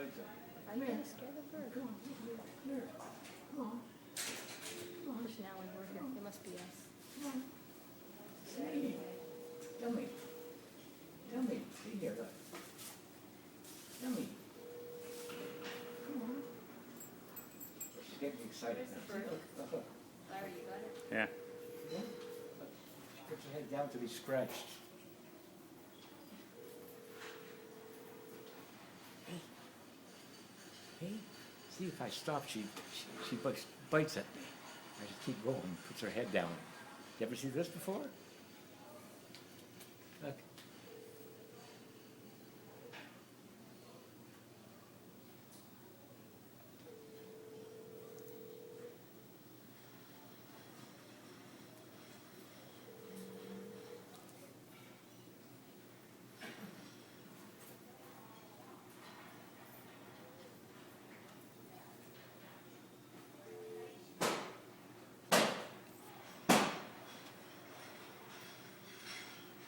bites it. I'm going to scare the bird. Come on, come here. Come on. Push now when we're here. It must be us. Come on. Say, tell me. Tell me. See here, look. Tell me. Come on. She's getting excited now. See, look, look. Larry, you got it? Yeah. Yeah? Look. She puts her head down to be scratched. Hey, see if I stop, she bites at me. I just keep going, puts her head down. You ever see this before? Look.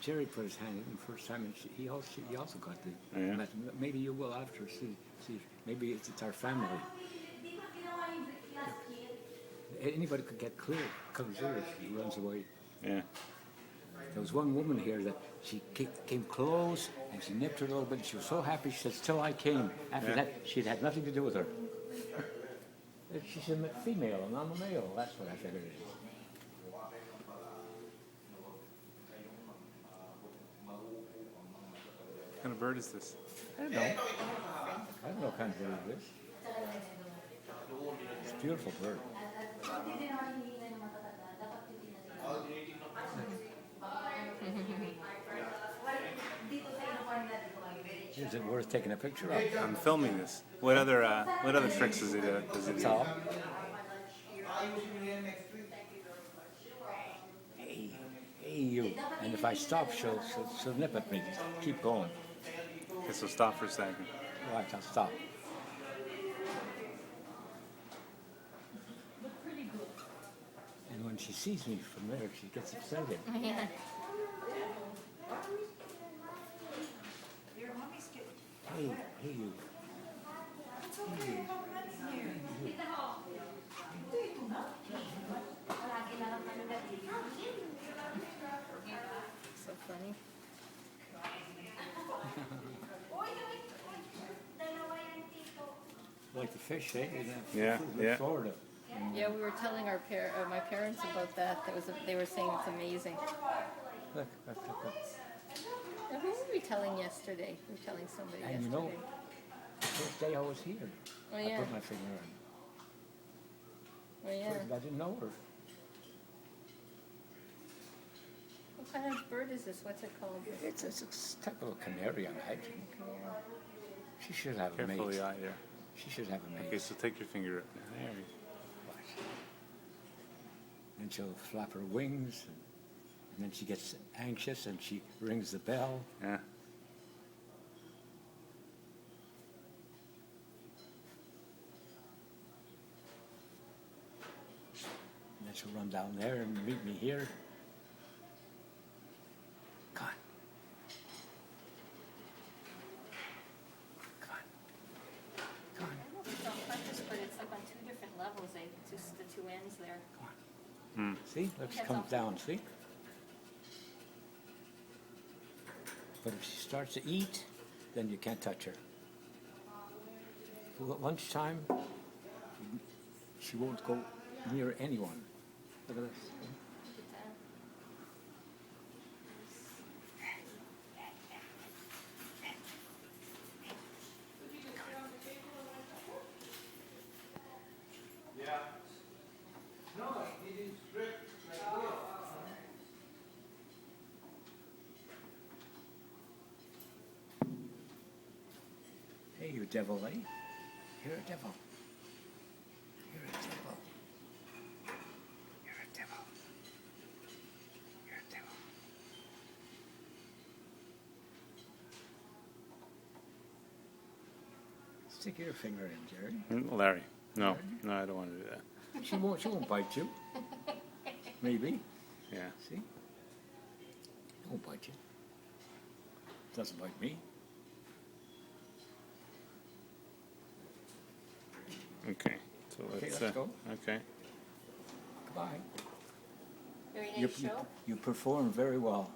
Jerry put his hand in the first time, and he also got the. Oh, yeah? Maybe you will after. See, maybe it's our family. Anybody could get clear, comes here if he runs away. Yeah. There was one woman here that she came close and she nipped her a little bit. She was so happy. She said, "Till I came." After that, she'd had nothing to do with her. She's a female, and I'm a male. That's what I figured it is. What kind of bird is this? I don't know. I don't know what kind of bird it is. It's a beautiful bird. Is it worth taking a picture of? I'm filming this. What other tricks does he do? Top. Hey, you. And if I stop, she'll nip at me. Keep going. Okay, so stop for a second. Right, I'll stop. And when she sees me from there, she gets excited. Yeah. Hey, you. So funny. Like the fish, eh? Yeah, yeah. Florida. Yeah, we were telling my parents about that. They were saying it's amazing. Look. Now, who were we telling yesterday? We were telling somebody And yesterday. you know, the first day I was here, Oh, I yeah. put my finger Oh, in. yeah. I didn't know her. What kind of bird is this? What's it called? It's a type of a canary, I imagine. Canary. She should have a mate. Careful the eye there. She should have a mate. Okay, so take your finger up. There you And she'll flap her wings, and then she gets anxious and she rings the bell. go. Yeah. And then she'll run down there and meet me here. Come on. Come on. Come on. I don't know if it's on purpose, but it's like on two different levels. Just the two ends there. Come on. Hmm. See? Look, she comes down, see? But if she starts to eat, then you can't touch her. At lunchtime, she won't go near anyone. Look at this. Hey, you devil, eh? You're a devil. You're a devil. You're a devil. You're a devil. Stick your finger in, Jerry. Larry. No, I don't want to do that. She won't bite you. Maybe. Yeah. See? Won't bite you. Doesn't bite me. Okay. So Okay, let's, let's go. okay. Bye. Very You, nice show. you performed very well.